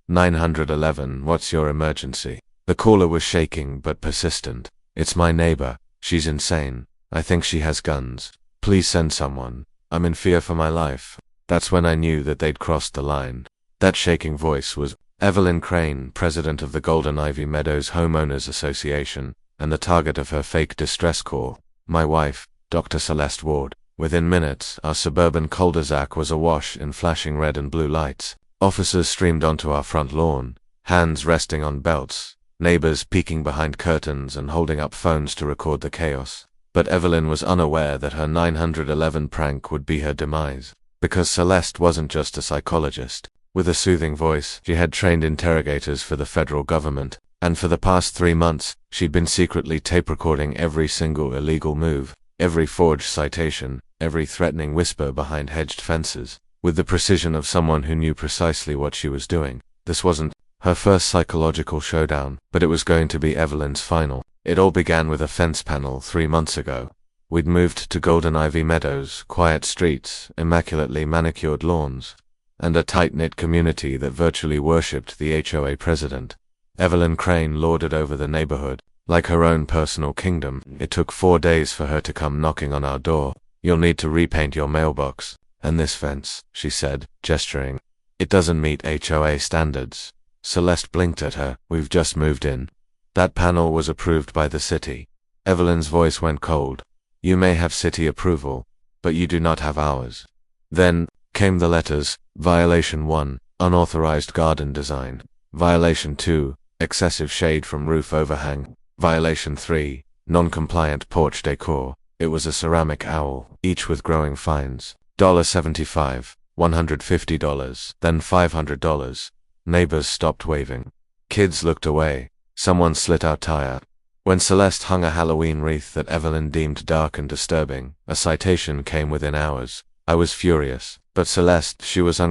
911, what's your emergency? The caller was shaking but persistent. It's my neighbor. She's insane. I think she has guns. Please send someone. I'm in fear for my life. That's when I knew that they'd crossed the line. That shaking voice was Evelyn Crane, president of the Golden Ivy Meadows Homeowners Association, and the target of her fake distress call. My wife, Dr. Celeste Ward. Within minutes, our suburban cul-de-sac was awash in flashing red and blue lights. Officers streamed onto our front lawn, hands resting on belts, neighbors peeking behind curtains and holding up phones to record the chaos. But Evelyn was unaware that her 911 prank would be her demise. Because Celeste wasn't just a psychologist. With a soothing voice, she had trained interrogators for the federal government, and for the past 3 months, she'd been secretly tape recording every single illegal move, every forged citation, every threatening whisper behind hedged fences, with the precision of someone who knew precisely what she was doing. This wasn't her first psychological showdown, but it was going to be Evelyn's final. It all began with a fence panel 3 months ago. We'd moved to Golden Ivy Meadows, quiet streets, immaculately manicured lawns, and a tight-knit community that virtually worshipped the HOA president. Evelyn Crane lorded over the neighborhood, like her own personal kingdom. It took 4 days for her to come knocking on our door. You'll need to repaint your mailbox. And this fence, she said, gesturing. It doesn't meet HOA standards. Celeste blinked at her. We've just moved in. That panel was approved by the city. Evelyn's voice went cold. You may have city approval, but you do not have ours. Then came the letters. Violation 1, unauthorized garden design. Violation 2, excessive shade from roof overhang. Violation 3, non-compliant porch decor. It was a ceramic owl, each with growing fines. $75, $150, then $500. Neighbors stopped waving. Kids looked away. Someone slit our tire. When Celeste hung a Halloween wreath that Evelyn deemed dark and disturbing, a citation came within hours. I was furious, but Celeste, she was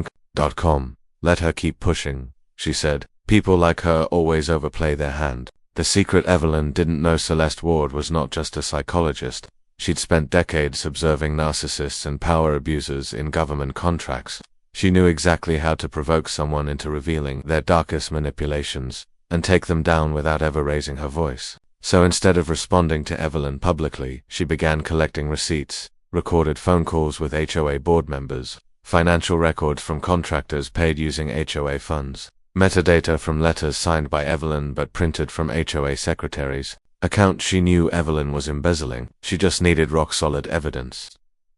.com. Let her keep pushing, she said. People like her always overplay their hand. The secret Evelyn didn't know Celeste Ward was not just a psychologist. She'd spent decades observing narcissists and power abusers in government contracts. She knew exactly how to provoke someone into revealing their darkest manipulations, and take them down without ever raising her voice. So instead of responding to Evelyn publicly, she began collecting receipts, recorded phone calls with HOA board members, financial records from contractors paid using HOA funds, metadata from letters signed by Evelyn but printed from HOA secretaries, accounts she knew Evelyn was embezzling. She just needed rock-solid evidence.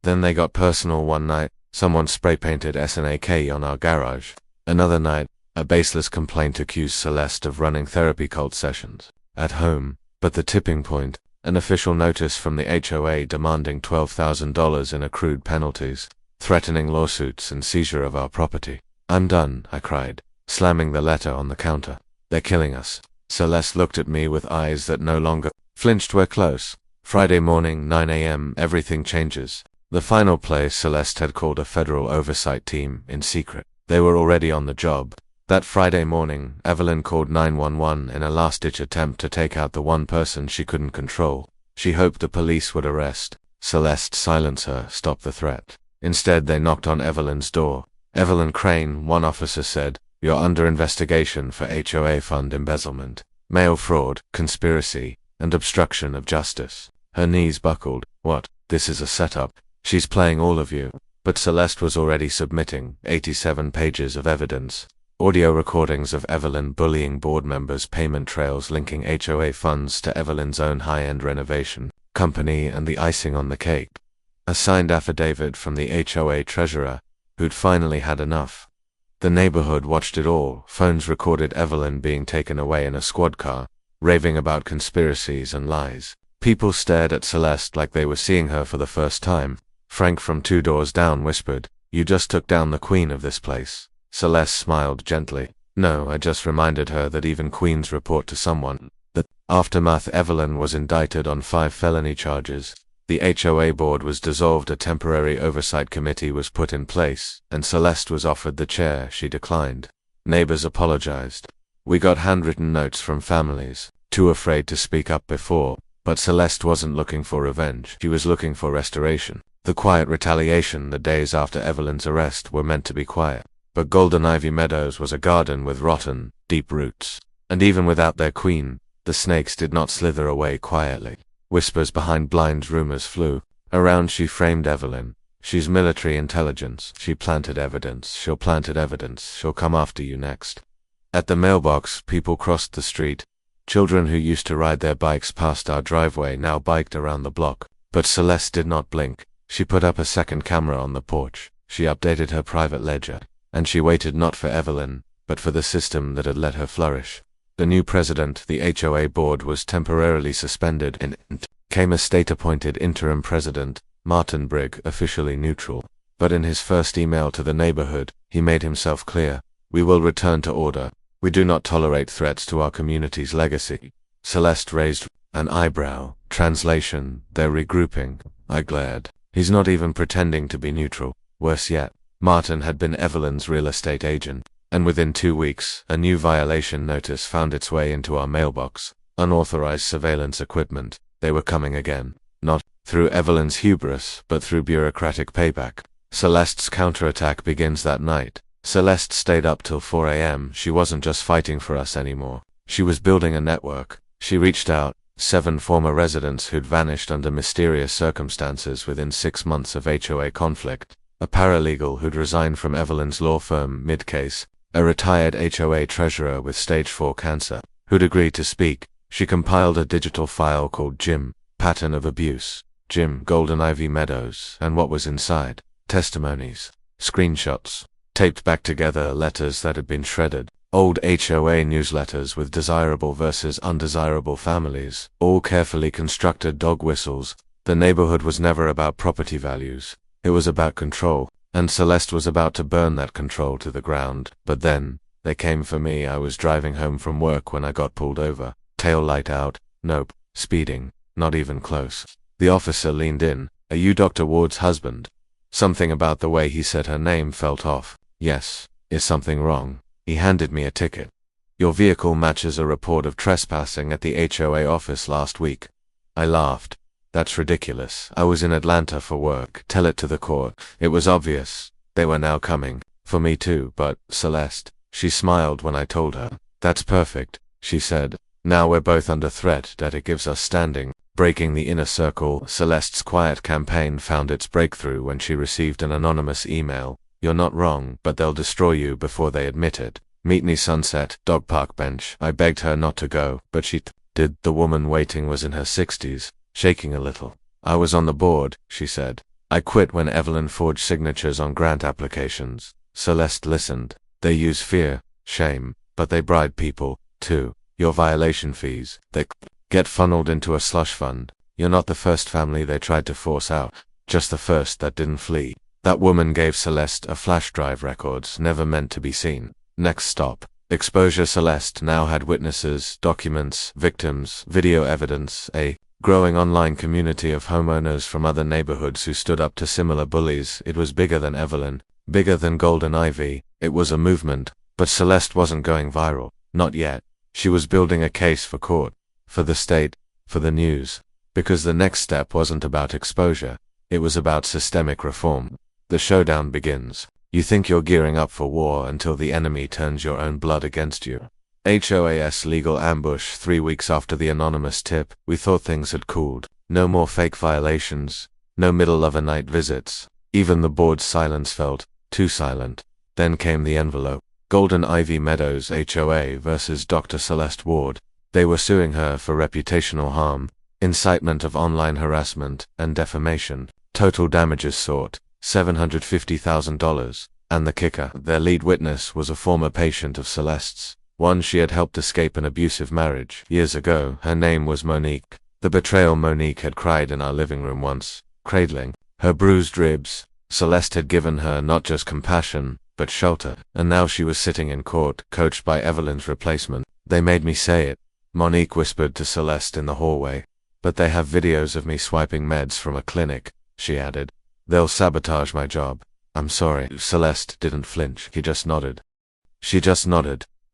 Then they got personal one night. Someone spray-painted SNAK on our garage. Another night, a baseless complaint accused Celeste of running therapy cult sessions at home. But the tipping point, an official notice from the HOA demanding $12,000 in accrued penalties, threatening lawsuits and seizure of our property. I'm done, I cried, slamming the letter on the counter. They're killing us. Celeste looked at me with eyes that no longer flinched. We're close. Friday morning, 9 a.m., everything changes. The final place Celeste had called a federal oversight team in secret. They were already on the job. That Friday morning, Evelyn called 911 in a last-ditch attempt to take out the one person she couldn't control. She hoped the police would arrest Celeste, silence her, stop the threat. Instead, they knocked on Evelyn's door. Evelyn Crane, one officer said, "You're under investigation for HOA fund embezzlement, mail fraud, conspiracy, and obstruction of justice." Her knees buckled. What? This is a setup. She's playing all of you. But Celeste was already submitting 87 pages of evidence. Audio recordings of Evelyn bullying board members, payment trails linking HOA funds to Evelyn's own high-end renovation company, and the icing on the cake, a signed affidavit from the HOA treasurer, who'd finally had enough. The neighborhood watched it all. Phones recorded Evelyn being taken away in a squad car, raving about conspiracies and lies. People stared at Celeste like they were seeing her for the first time. Frank from 2 doors down whispered, "You just took down the queen of this place." Celeste smiled gently. No, I just reminded her that even queens report to someone. The aftermath: Evelyn was indicted on 5 felony charges. The HOA board was dissolved, a temporary oversight committee was put in place, and Celeste was offered the chair. She declined. Neighbors apologized. We got handwritten notes from families, too afraid to speak up before. But Celeste wasn't looking for revenge. She was looking for restoration. The quiet retaliation. The days after Evelyn's arrest were meant to be quiet. but Golden Ivy Meadows was a garden with rotten, deep roots. And even without their queen, the snakes did not slither away quietly. Whispers behind blinds, rumors flew. Around she framed Evelyn. She's military intelligence. She planted evidence. She'll planted evidence. She'll come after you next. At the mailbox, people crossed the street. Children who used to ride their bikes past our driveway now biked around the block. But Celeste did not blink. She put up a second camera on the porch. She updated her private ledger. And she waited not for Evelyn, but for the system that had let her flourish. The new president, the HOA board, was temporarily suspended, and came a state-appointed interim president, Martin Brigg, officially neutral. But in his first email to the neighborhood, he made himself clear. We will return to order. We do not tolerate threats to our community's legacy. Celeste raised an eyebrow. Translation, they're regrouping. I glared. He's not even pretending to be neutral. Worse yet, Martin had been Evelyn's real estate agent. And within 2 weeks, a new violation notice found its way into our mailbox. Unauthorized surveillance equipment. They were coming again. Not through Evelyn's hubris, but through bureaucratic payback. Celeste's counterattack begins that night. Celeste stayed up till 4 a.m. She wasn't just fighting for us anymore. She was building a network. She reached out. 7 former residents who'd vanished under mysterious circumstances within 6 months of HOA conflict. A paralegal who'd resigned from Evelyn's law firm mid-case. A retired HOA treasurer with stage 4 cancer, who'd agreed to speak. She compiled a digital file called Jim, Pattern of Abuse. Jim, Golden Ivy Meadows, and what was inside? Testimonies, screenshots, taped back together letters that had been shredded, old HOA newsletters with desirable versus undesirable families, all carefully constructed dog whistles. The neighborhood was never about property values. It was about control. And Celeste was about to burn that control to the ground. But then, they came for me. I was driving home from work when I got pulled over. Tail light out. Nope. Speeding. Not even close. The officer leaned in. Are you Dr. Ward's husband? Something about the way he said her name felt off. Yes. Is something wrong? He handed me a ticket. Your vehicle matches a report of trespassing at the HOA office last week. I laughed. That's ridiculous. I was in Atlanta for work. Tell it to the court. It was obvious. They were now coming. For me too, but, Celeste, she smiled when I told her. That's perfect, she said. Now we're both under threat, that it gives us standing. Breaking the inner circle, Celeste's quiet campaign found its breakthrough when she received an anonymous email. You're not wrong, but they'll destroy you before they admit it. Meet me Sunset, dog park bench. I begged her not to go, but she did. The woman waiting was in her 60s. Shaking a little. I was on the board, she said. I quit when Evelyn forged signatures on grant applications. Celeste listened. They use fear, shame, but they bribe people, too. Your violation fees, they get funneled into a slush fund. You're not the first family they tried to force out, just the first that didn't flee. That woman gave Celeste a flash drive records never meant to be seen. Next stop. Exposure. Celeste now had witnesses, documents, victims, video evidence, a growing online community of homeowners from other neighborhoods who stood up to similar bullies. It was bigger than Evelyn, bigger than Golden Ivy. It was a movement, but Celeste wasn't going viral. Not yet. She was building a case for court, for the state, for the news. Because the next step wasn't about exposure. It was about systemic reform. The showdown begins. You think you're gearing up for war until the enemy turns your own blood against you. HOAS legal ambush 3 weeks after the anonymous tip. We thought things had cooled. No more fake violations. No middle-of-the-night visits. Even the board's silence felt too silent. Then came the envelope. Golden Ivy Meadows HOA versus Dr. Celeste Ward. They were suing her for reputational harm, incitement of online harassment, and defamation. Total damages sought, $750,000. And the kicker, their lead witness was a former patient of Celeste's. One she had helped escape an abusive marriage. Years ago, her name was Monique. The betrayal. Monique had cried in our living room once, cradling her bruised ribs. Celeste had given her not just compassion, but shelter. And now she was sitting in court, coached by Evelyn's replacement. They made me say it, Monique whispered to Celeste in the hallway. But they have videos of me swiping meds from a clinic, she added. They'll sabotage my job. I'm sorry. Celeste didn't flinch. She just nodded.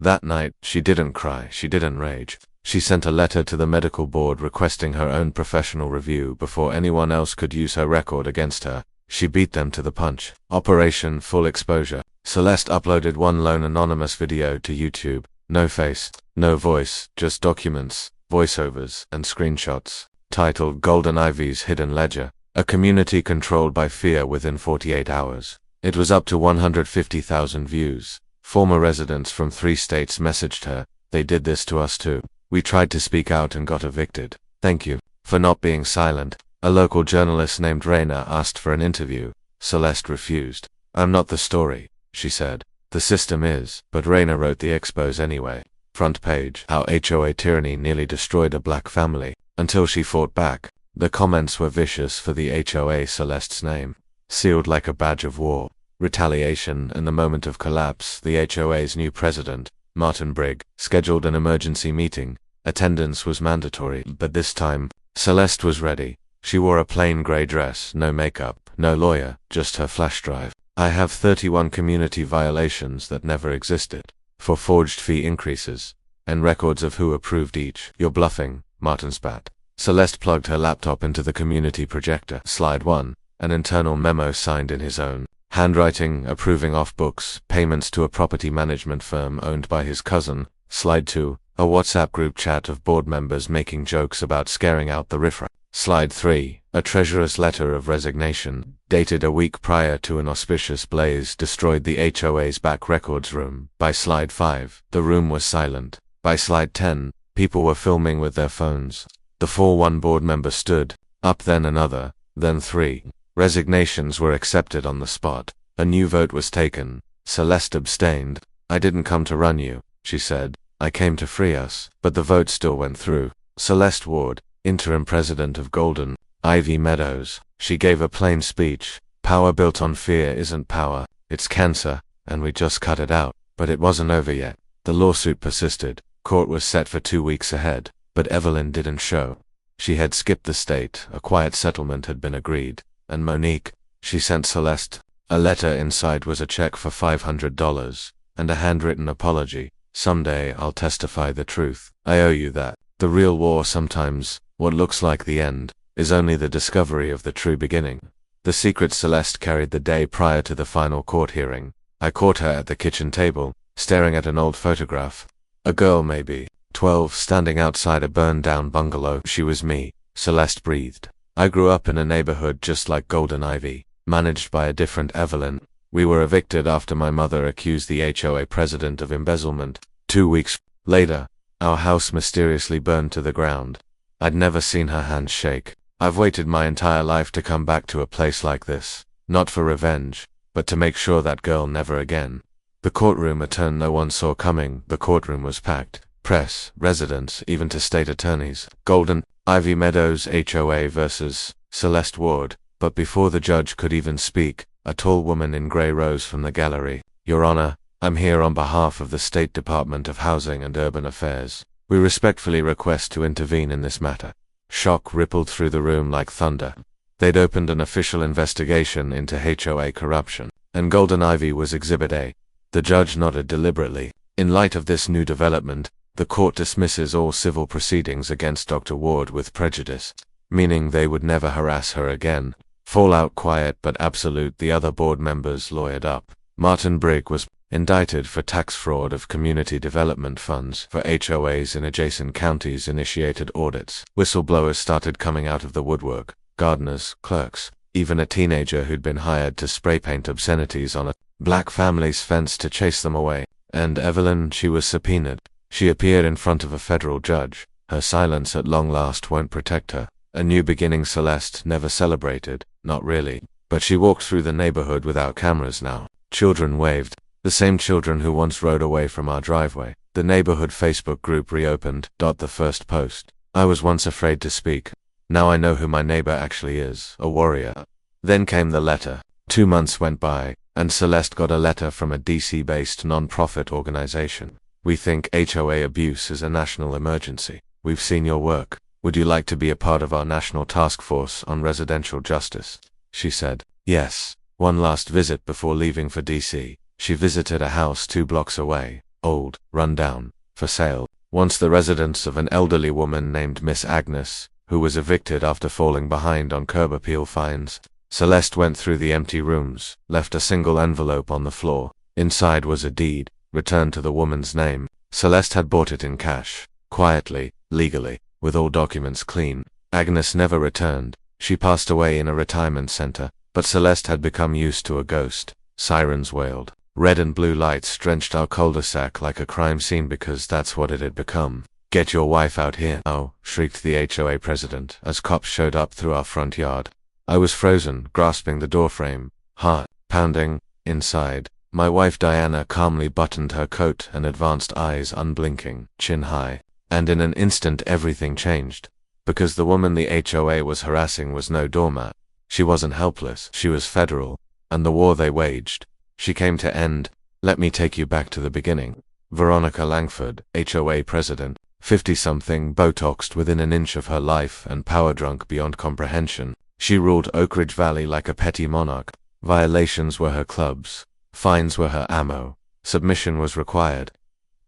That night, she didn't cry, she didn't rage. She sent a letter to the medical board requesting her own professional review before anyone else could use her record against her. She beat them to the punch. Operation Full Exposure. Celeste uploaded one lone anonymous video to YouTube. No face, no voice, just documents, voiceovers, and screenshots. Titled Golden Ivy's Hidden Ledger. A community controlled by fear within 48 hours. It was up to 150,000 views. Former residents from 3 states messaged her, "They did this to us too. We tried to speak out and got evicted. Thank you for not being silent." A local journalist named Raina asked for an interview. Celeste refused. "I'm not the story," she said. "The system is." But Raina wrote the expose anyway. Front page: how HOA tyranny nearly destroyed a black family, until she fought back. The comments were vicious for the HOA Celeste's name, sealed like a badge of war. Retaliation. In the moment of collapse, the HOA's new president, Martin Brigg, scheduled an emergency meeting. Attendance was mandatory, but this time, Celeste was ready. She wore a plain gray dress, no makeup, no lawyer, just her flash drive. "I have 31 community violations that never existed, for forged fee increases, and records of who approved each." "You're bluffing," Martin spat. Celeste plugged her laptop into the community projector. Slide 1, an internal memo signed in his own handwriting, approving off-books payments to a property management firm owned by his cousin. Slide 2, a WhatsApp group chat of board members making jokes about scaring out the riffraff. Slide 3, a treasurer's letter of resignation, dated a week prior to an auspicious blaze destroyed the HOA's back records room. By slide 5, the room was silent. By slide 10, people were filming with their phones. The 4-1 board member stood up, then another, then 3. Resignations were accepted on the spot. A new vote was taken. Celeste abstained. "I didn't come to run you," she said. "I came to free us." But the vote still went through. Celeste Ward, interim president of Golden Ivy Meadows. She gave a plain speech. "Power built on fear isn't power, it's cancer, and we just cut it out." But it wasn't over yet. The lawsuit persisted. Court was set for 2 weeks ahead, but Evelyn didn't show. She had skipped the state. A quiet settlement had been agreed. And Monique, she sent Celeste a letter. Inside was a check for $500 and a handwritten apology. "Someday I'll testify the truth. I owe you that." The real war sometimes, what looks like the end, is only the discovery of the true beginning. The secret Celeste carried the day prior to the final court hearing. I caught her at the kitchen table, staring at an old photograph. A girl, maybe 12, standing outside a burned-down bungalow. "She was me," Celeste breathed. "I grew up in a neighborhood just like Golden Ivy, managed by a different Evelyn. We were evicted after my mother accused the HOA president of embezzlement. 2 weeks later, our house mysteriously burned to the ground. I'd never seen her hands shake. I've waited my entire life to come back to a place like this, not for revenge, but to make sure that girl never again." The courtroom, a turn no one saw coming. The courtroom was packed. Press, residents, even to state attorneys. Golden Ivy Meadows HOA versus Celeste Ward. But before the judge could even speak, a tall woman in gray rose from the gallery. "Your Honor, I'm here on behalf of the State Department of Housing and Urban Affairs. We respectfully request to intervene in this matter." Shock rippled through the room like thunder. They'd opened an official investigation into HOA corruption, and Golden Ivy was Exhibit A. The judge nodded deliberately. "In light of this new development, the court dismisses all civil proceedings against Dr. Ward with prejudice," meaning they would never harass her again. Fallout quiet but absolute. The other board members lawyered up. Martin Brigg was indicted for tax fraud of community development funds for HOAs in adjacent counties. Initiated audits. Whistleblowers started coming out of the woodwork. Gardeners, clerks, even a teenager who'd been hired to spray paint obscenities on a black family's fence to chase them away. And Evelyn, she was subpoenaed. She appeared in front of a federal judge. Her silence at long last won't protect her. A new beginning Celeste never celebrated, not really. But she walked through the neighborhood without cameras now. Children waved. The same children who once rode away from our driveway. The neighborhood Facebook group reopened. The first post. "I was once afraid to speak. Now I know who my neighbor actually is, a warrior." Then came the letter. 2 months went by, and Celeste got a letter from a DC-based non-profit organization. "We think HOA abuse is a national emergency. We've seen your work. Would you like to be a part of our national task force on residential justice?" She said, yes. One last visit before leaving for DC. She visited a house 2 blocks away, old, run down, for sale. Once the residence of an elderly woman named Miss Agnes, who was evicted after falling behind on curb appeal fines. Celeste went through the empty rooms, left a single envelope on the floor. Inside was a deed, returned to the woman's name. Celeste had bought it in cash, quietly, legally, with all documents clean. Agnes never returned. She passed away in a retirement center, but Celeste had become used to a ghost. Sirens wailed. Red and blue lights drenched our cul-de-sac like a crime scene because that's what it had become. "Get your wife out here now," shrieked the HOA president as cops showed up through our front yard. I was frozen, grasping the doorframe, heart pounding. Inside, my wife Diana calmly buttoned her coat and advanced eyes unblinking, chin high. And in an instant everything changed. Because the woman the HOA was harassing was no doormat. She wasn't helpless, she was federal. And the war they waged, she came to end. Let me take you back to the beginning. Veronica Langford, HOA president, 50-something, Botoxed within an inch of her life and power-drunk beyond comprehension. She ruled Oak Ridge Valley like a petty monarch. Violations were her clubs. Fines were her ammo. Submission was required.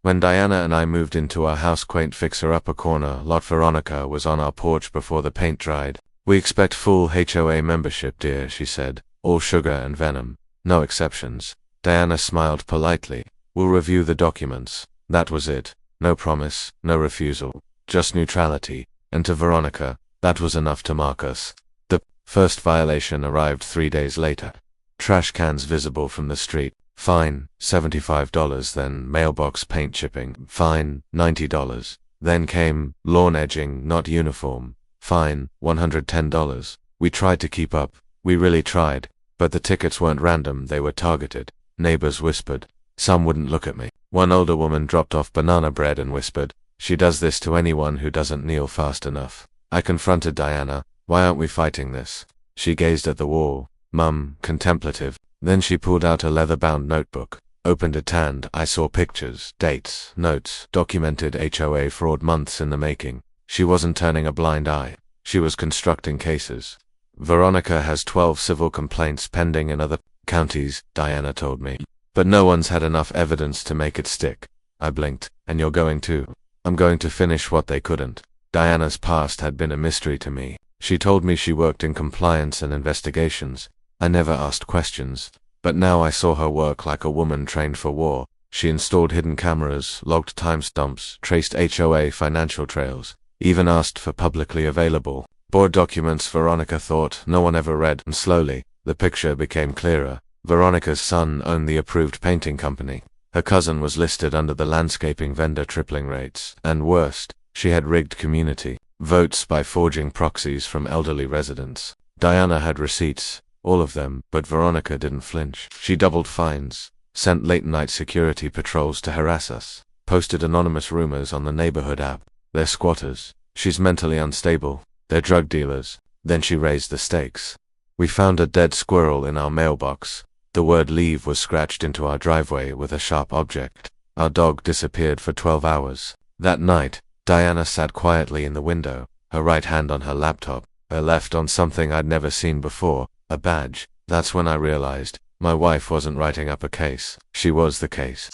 When Diana and I moved into our house quaint fixer-upper corner lot, Veronica was on our porch before the paint dried. "We expect full HOA membership, dear," she said. "All sugar and venom. No exceptions." Diana smiled politely. "We'll review the documents." That was it. No promise, no refusal. Just neutrality. And to Veronica, that was enough to mark us. The first violation arrived 3 days later. Trash cans visible from the street. Fine, $75, then mailbox paint chipping. Fine, $90. Then came lawn edging not uniform. Fine, $110. We tried to keep up. We really tried. But the tickets weren't random, they were targeted. Neighbors whispered. Some wouldn't look at me. One older woman dropped off banana bread and whispered, "She does this to anyone who doesn't kneel fast enough." I confronted Diana. "Why aren't we fighting this?" She gazed at the wall, mum, contemplative. Then she pulled out a leather-bound notebook, opened it, and I saw pictures, dates, notes, documented HOA fraud months in the making. She wasn't turning a blind eye. She was constructing cases. "Veronica has 12 civil complaints pending in other counties," Diana told me. "But no one's had enough evidence to make it stick." I blinked. "And you're going to?" "I'm going to finish what they couldn't." Diana's past had been a mystery to me. She told me she worked in compliance and investigations. I never asked questions. But now I saw her work like a woman trained for war. She installed hidden cameras, logged timestamps, traced HOA financial trails, even asked for publicly available board documents Veronica thought no one ever read. And slowly, the picture became clearer. Veronica's son owned the approved painting company. Her cousin was listed under the landscaping vendor, tripling rates. And worst, she had rigged community votes by forging proxies from elderly residents. Diana had receipts, all of them, but Veronica didn't flinch. She doubled fines, sent late-night security patrols to harass us, posted anonymous rumors on the neighborhood app. "They're squatters. She's mentally unstable. They're drug dealers." Then she raised the stakes. We found a dead squirrel in our mailbox. The word "leave" was scratched into our driveway with a sharp object. Our dog disappeared for 12 hours. That night, Diana sat quietly in the window, her right hand on her laptop, her left on something I'd never seen before, a badge. That's when I realized my wife wasn't writing up a case. She was the case.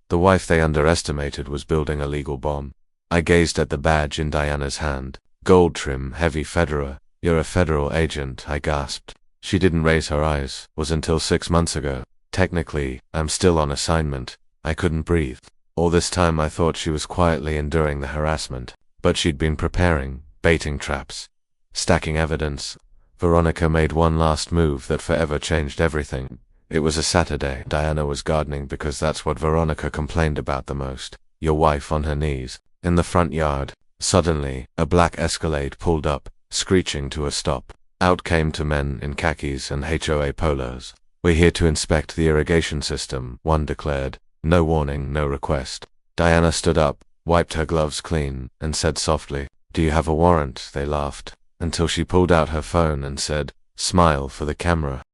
The wife they underestimated was building a legal bomb. I gazed at the badge in Diana's hand. "Gold trim, heavy Federer. You're a federal agent," I gasped. She didn't raise her eyes. "Was until 6 months ago. Technically, I'm still on assignment." I couldn't breathe. All this time I thought she was quietly enduring the harassment. But she'd been preparing, baiting traps, stacking evidence. Veronica made one last move that forever changed everything. It was a Saturday. Diana was gardening because that's what Veronica complained about the most. Your wife on her knees. In the front yard. Suddenly, a black Escalade pulled up, screeching to a stop. Out came 2 men in khakis and HOA polos. "We're here to inspect the irrigation system," one declared. No warning, no request. Diana stood up, wiped her gloves clean, and said softly, "Do you have a warrant?" They laughed, until she pulled out her phone and said, "Smile for the camera.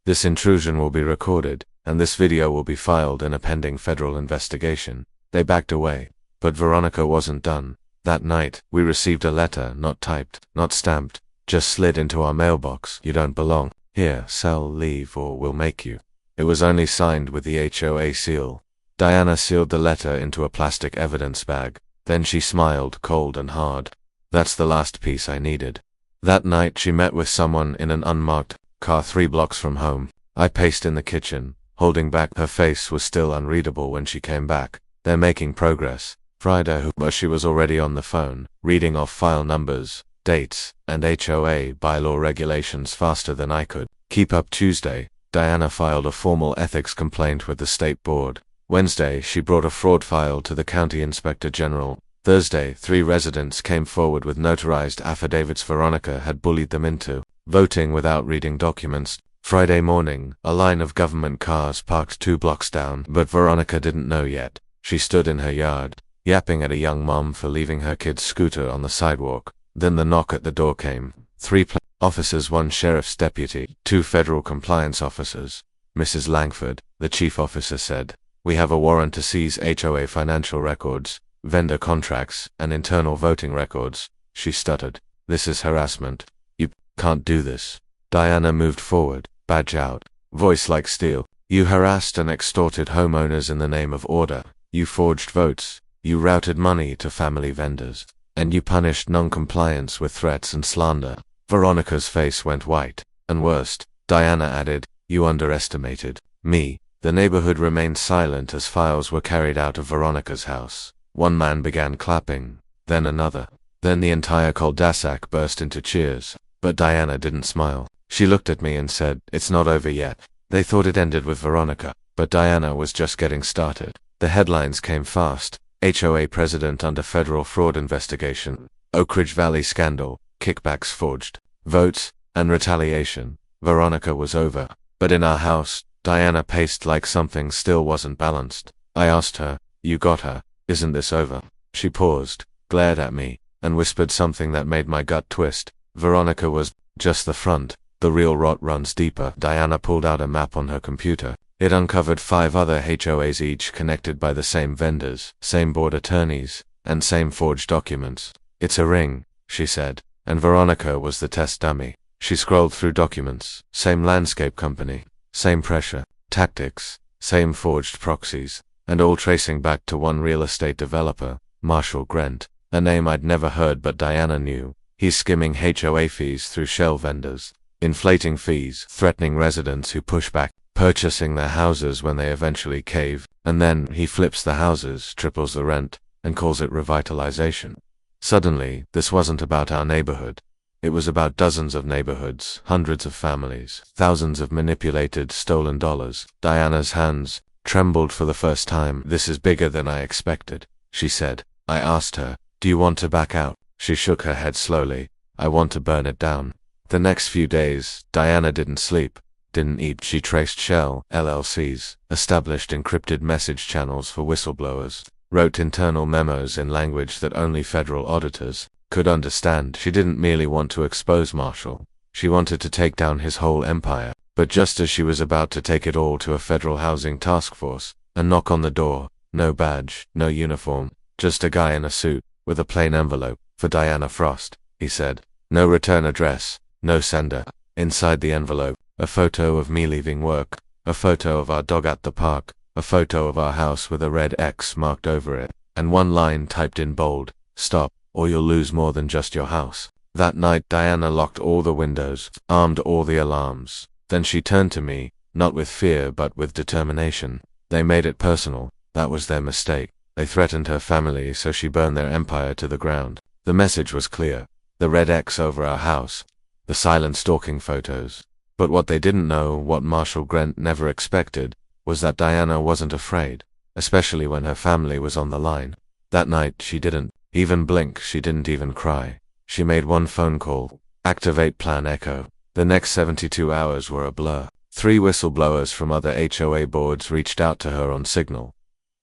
This intrusion will be recorded, and this video will be filed in a pending federal investigation." They backed away. But Veronica wasn't done. That night, we received a letter, not typed, not stamped, just slid into our mailbox. "You don't belong here. Sell, leave, or we'll make you." It was only signed with the HOA seal. Diana sealed the letter into a plastic evidence bag. Then she smiled, cold and hard. "That's the last piece I needed." That night she met with someone in an unmarked car 3 blocks from home. I paced in the kitchen, holding back. Her face was still unreadable when she came back. They're making progress. Friday, but she was already on the phone, reading off file numbers, dates, and HOA bylaw regulations faster than I could keep up. Tuesday, Diana filed a formal ethics complaint with the state board. Wednesday, she brought a fraud file to the county inspector general. Thursday, 3 residents came forward with notarized affidavits Veronica had bullied them into voting without reading documents. Friday morning, a line of government cars parked 2 blocks down, but Veronica didn't know yet. She stood in her yard, yapping at a young mom for leaving her kid's scooter on the sidewalk. Then the knock at the door came. 3 officers, 1 sheriff's deputy, 2 federal compliance officers. Mrs. Langford, the chief officer, said, "We have a warrant to seize HOA financial records, vendor contracts, and internal voting records." She stuttered. "This is harassment. You can't do this." Diana moved forward, badge out, voice like steel. "You harassed and extorted homeowners in the name of order. You forged votes. You routed money to family vendors. And you punished non-compliance with threats and slander." Veronica's face went white. "And worst," Diana added, "you underestimated me." The neighborhood remained silent as files were carried out of Veronica's house. One man began clapping, then another. Then the entire cul-de-sac burst into cheers. But Diana didn't smile. She looked at me and said, "It's not over yet." They thought it ended with Veronica, but Diana was just getting started. The headlines came fast. HOA president under federal fraud investigation. Oak Ridge Valley scandal, kickbacks, forged votes, and retaliation. Veronica was over. But in our house, Diana paced like something still wasn't balanced. I asked her, "You got her. Isn't this over?" She paused, glared at me, and whispered something that made my gut twist. Veronica was just the front. The real rot runs deeper. Diana pulled out a map on her computer. It uncovered 5 other HOAs, each connected by the same vendors, same board attorneys, and same forged documents. "It's a ring," she said, and Veronica was the test dummy. She scrolled through documents. Same landscape company, same pressure tactics, same forged proxies, and all tracing back to one real estate developer, Marshall Grant, a name I'd never heard but Diana knew. He's skimming HOA fees through shell vendors, inflating fees, threatening residents who push back, purchasing their houses when they eventually cave, and then he flips the houses, triples the rent, and calls it revitalization. Suddenly, this wasn't about our neighborhood. It was about dozens of neighborhoods, hundreds of families, thousands of manipulated, stolen dollars. Diana's hands trembled for the first time. "This is bigger than I expected," she said. I asked her, "Do you want to back out?" She shook her head slowly. "I want to burn it down." The next few days, Diana didn't sleep, didn't eat. She traced shell LLCs, established encrypted message channels for whistleblowers, wrote internal memos in language that only federal auditors could understand. She didn't merely want to expose Marshall. She wanted to take down his whole empire. But just as she was about to take it all to a federal housing task force, a knock on the door, no badge, no uniform, just a guy in a suit, with a plain envelope. "For Diana Frost," he said. No return address, no sender. Inside the envelope, a photo of me leaving work, a photo of our dog at the park, a photo of our house with a red X marked over it, and one line typed in bold, "Stop, or you'll lose more than just your house." That night Diana locked all the windows, armed all the alarms. Then she turned to me, not with fear but with determination. They made it personal. That was their mistake. They threatened her family, so she burned their empire to the ground. The message was clear. The red X over our house. The silent stalking photos. But what they didn't know, what Marshall Grant never expected, was that Diana wasn't afraid, especially when her family was on the line. That night she didn't even blink. She didn't even cry. She made one phone call. Activate Plan Echo. The next 72 hours were a blur. 3 whistleblowers from other HOA boards reached out to her on Signal.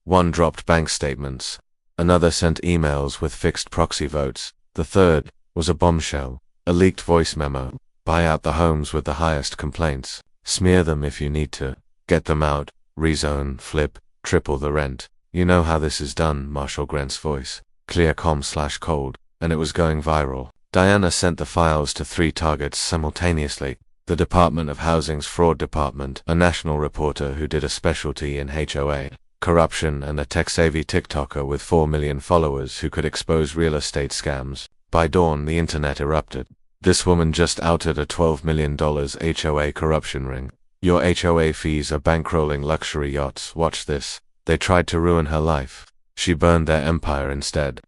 One dropped bank statements. Another sent emails with fixed proxy votes. The third was a bombshell, a leaked voice memo. "Buy out the homes with the highest complaints. Smear them if you need to. Get them out. Rezone, flip, triple the rent. You know how this is done." Marshall Grant's voice, clear, calm/cold, and it was going viral. Diana sent the files to 3 targets simultaneously. The Department of Housing's Fraud Department, a national reporter who did a specialty in HOA corruption, and a tech-savvy TikToker with 4 million followers who could expose real estate scams. By dawn, the internet erupted. This woman just outed a $12 million HOA corruption ring. Your HOA fees are bankrolling luxury yachts. Watch this. They tried to ruin her life. She burned their empire instead.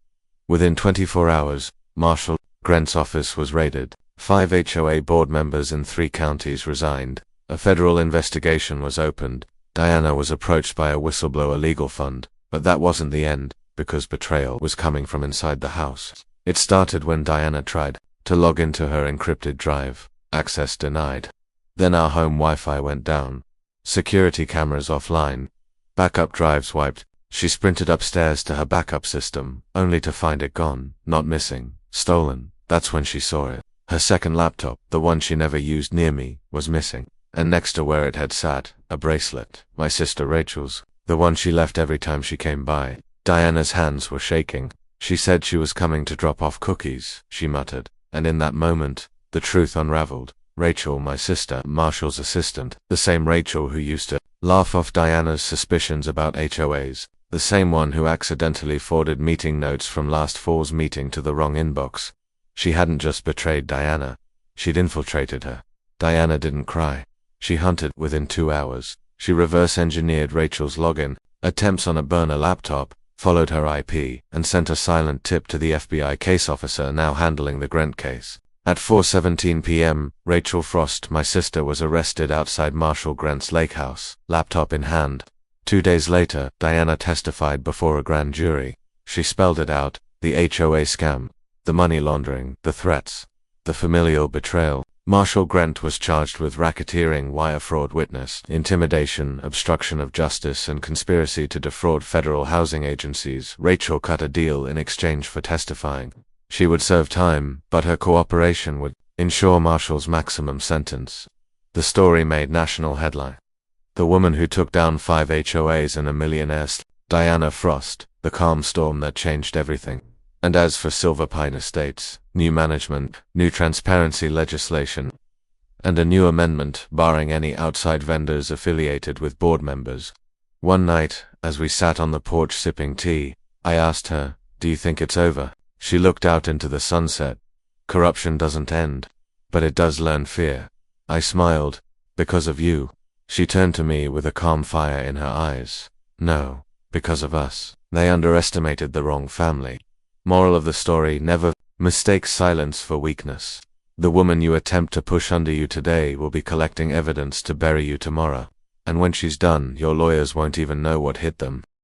Within 24 hours, Marshall Grant's office was raided. 5 HOA board members in 3 counties resigned. A federal investigation was opened. Diana was approached by a whistleblower legal fund, but that wasn't the end, because betrayal was coming from inside the house. It started when Diana tried to log into her encrypted drive. Access denied. Then our home Wi-Fi went down. Security cameras offline. Backup drives wiped. She sprinted upstairs to her backup system, only to find it gone, not missing, stolen. That's when she saw it. Her second laptop, the one she never used near me, was missing. And next to where it had sat, a bracelet, my sister Rachel's, the one she left every time she came by. Diana's hands were shaking. She said she was coming to drop off cookies, she muttered, and in that moment, the truth unraveled. Rachel, my sister, Marshall's assistant, the same Rachel who used to laugh off Diana's suspicions about HOAs, the same one who accidentally forwarded meeting notes from last fall's meeting to the wrong inbox. She hadn't just betrayed Diana, she'd infiltrated her. Diana didn't cry. She hunted. Within 2 hours. She reverse-engineered Rachel's login, attempts on a burner laptop, followed her IP, and sent a silent tip to the FBI case officer now handling the Grant case. At 4:17 p.m., Rachel Frost, my sister, was arrested outside Marshall Grant's lake house, laptop in hand. 2 days later, Diana testified before a grand jury. She spelled it out: the HOA scam, the money laundering, the threats, the familial betrayal. Marshall Grant was charged with racketeering, wire fraud, witness intimidation, obstruction of justice, and conspiracy to defraud federal housing agencies. Rachel cut a deal in exchange for testifying. She would serve time, but her cooperation would ensure Marshall's maximum sentence. The story made national headline. The woman who took down 5 HOAs and a millionaire, Diana Frost, the calm storm that changed everything. And as for Silver Pine Estates, new management, new transparency legislation, and a new amendment barring any outside vendors affiliated with board members. One night, as we sat on the porch sipping tea, I asked her, "Do you think it's over?" She looked out into the sunset. "Corruption doesn't end, but it does learn fear." I smiled. "Because of you." She turned to me with a calm fire in her eyes. "No, because of us. They underestimated the wrong family." Moral of the story: never mistake silence for weakness. The woman you attempt to push under you today will be collecting evidence to bury you tomorrow. And when she's done, your lawyers won't even know what hit them.